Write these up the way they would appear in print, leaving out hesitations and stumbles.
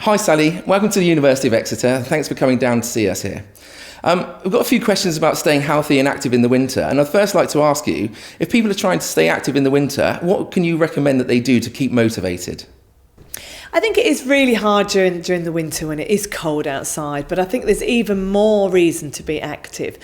Hi Sally, welcome to the University of Exeter. Thanks for coming down to see us here. We've got a few questions about staying healthy and active in the winter, and I'd first like to ask you, if people are trying to stay active in the winter, what can you recommend that they do to keep motivated? I think it is really hard during the winter when it is cold outside, but I think there's even more reason to be active.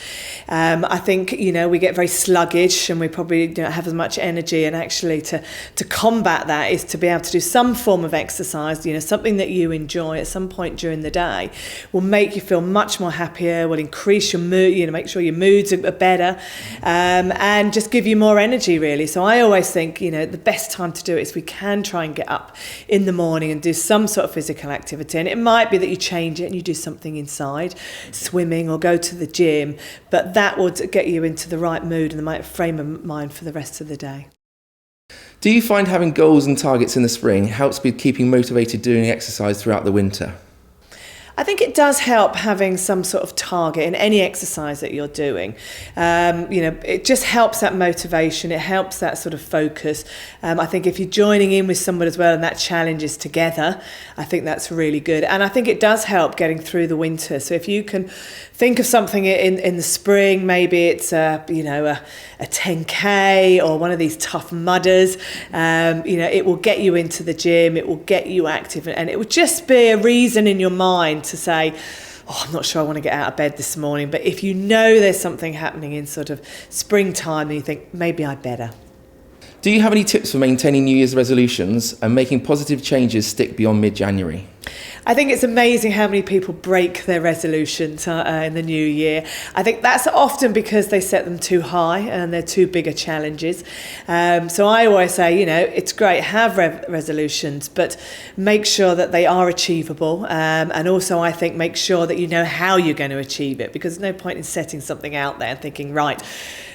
I think, we get very sluggish and we probably don't have as much energy, and actually to combat that is to be able to do some form of exercise, something that you enjoy at some point during the day will make you feel much more happier, will increase your mood, make sure your moods are better, and just give you more energy really. So I always think, the best time to do it is we can try and get up in the morning and do some sort of physical activity, and it might be that you change it and you do something inside, swimming or go to the gym, but that would get you into the right mood and the right frame of mind for the rest of the day. Do you find having goals and targets in the spring helps with keeping motivated doing exercise throughout the winter? I think it does help having some sort of target in any exercise that you're doing. It just helps that motivation. It helps that sort of focus. I think if you're joining in with someone as well and that challenge is together, I think that's really good. And I think it does help getting through the winter. So if you can think of something in the spring, maybe it's a 10K or one of these tough mudders, it will get you into the gym, it will get you active, and it will just be a reason in your mind to say, I'm not sure I want to get out of bed this morning. But if you know there's something happening in sort of springtime and you think, maybe I better. Do you have any tips for maintaining New Year's resolutions and making positive changes stick beyond mid-January? I think it's amazing how many people break their resolutions in the new year. I think that's often because they set them too high and they're too big a challenges. So I always say, it's great, have resolutions, but make sure that they are achievable. And also I think make sure that you know how you're going to achieve it, because there's no point in setting something out there and thinking, right,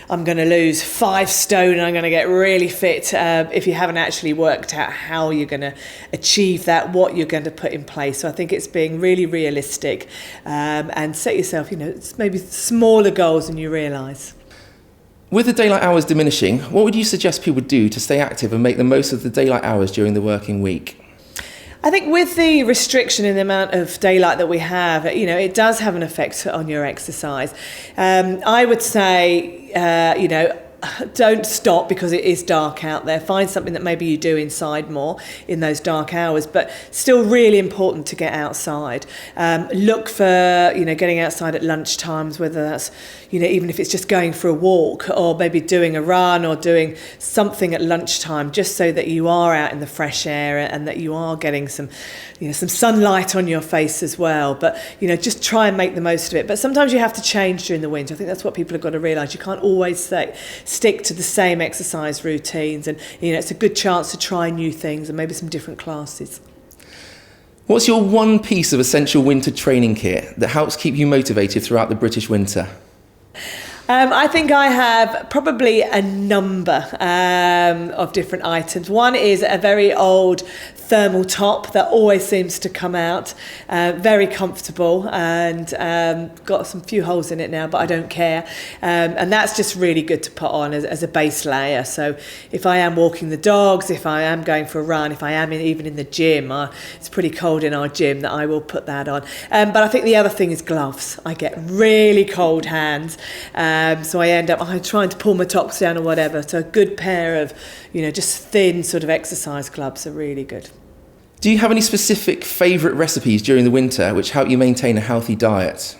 I'm going to lose 5 stone and I'm going to get really fit, if you haven't actually worked out how you're going to achieve that, what you're going to put in place. So I think it's being really realistic, and set yourself, maybe smaller goals than you realise. With the daylight hours diminishing, what would you suggest people do to stay active and make the most of the daylight hours during the working week? I think with the restriction in the amount of daylight that we have, it does have an effect on your exercise. I would say, don't stop because it is dark out there. Find something that maybe you do inside more in those dark hours, but still really important to get outside. Look for, getting outside at lunch times, whether that's, even if it's just going for a walk or maybe doing a run or doing something at lunchtime, just so that you are out in the fresh air and that you are getting some sunlight on your face as well. But, just try and make the most of it. But sometimes you have to change during the winter. I think that's what people have got to realise. You can't always stick to the same exercise routines, and it's a good chance to try new things and maybe some different classes. What's your one piece of essential winter training kit that helps keep you motivated throughout the British winter? I think I have probably a number of different items. One is a very old thermal top that always seems to come out, very comfortable, and got some few holes in it now, but I don't care, and that's just really good to put on as a base layer. So if I am walking the dogs, if I am going for a run, if I am even in the gym, it's pretty cold in our gym, that I will put that on. But I think the other thing is gloves. I get really cold hands, so I end up trying to pull my tops down or whatever. So a good pair of, just thin sort of exercise gloves are really good. Do you have any specific favourite recipes during the winter which help you maintain a healthy diet?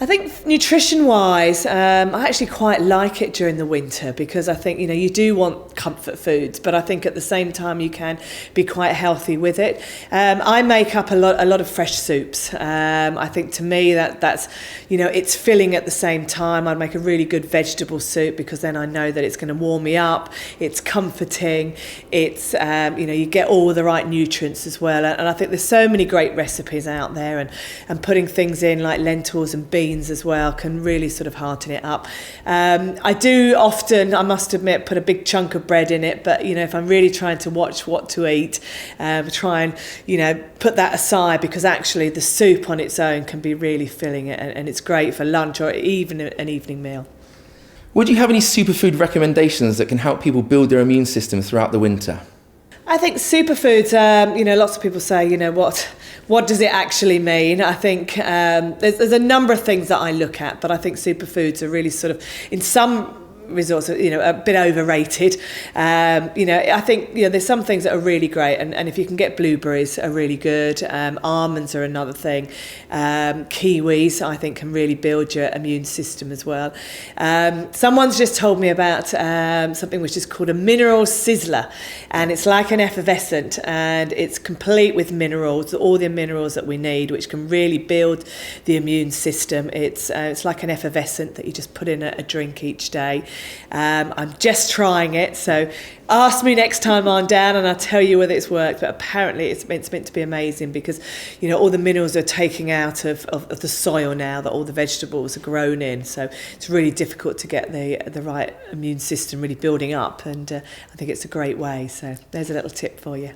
I think nutrition-wise, I actually quite like it during the winter, because I think, you do want comfort foods, but I think at the same time you can be quite healthy with it. I make up a lot of fresh soups. I think to me that's, it's filling at the same time. I'd make a really good vegetable soup because then I know that it's going to warm me up. It's comforting. It's, you get all the right nutrients as well. And I think there's so many great recipes out there, and putting things in like lentils and beans as well can really sort of hearten it up. I do often, I must admit, put a big chunk of bread in it, but if I'm really trying to watch what to eat, try and put that aside, because actually the soup on its own can be really filling, and it's great for lunch or even an evening meal. Would you have any superfood recommendations that can help people build their immune system throughout the winter? I think superfoods, lots of people say, what does it actually mean? I think there's a number of things that I look at, but I think superfoods are really sort of, in some resorts, a bit overrated. I think there's some things that are really great, and if you can get blueberries are really good. Almonds are another thing. Kiwis, I think, can really build your immune system as well. Someone's just told me about something which is called a mineral sizzler, and it's like an effervescent, and it's complete with minerals, all the minerals that we need, which can really build the immune system. It's like an effervescent that you just put in a drink each day. I'm just trying it, so ask me next time I'm down and I'll tell you whether it's worked. But apparently it's meant to be amazing, because all the minerals are taking out of the soil now that all the vegetables are grown in, so it's really difficult to get the right immune system really building up, and I think it's a great way. So there's a little tip for you.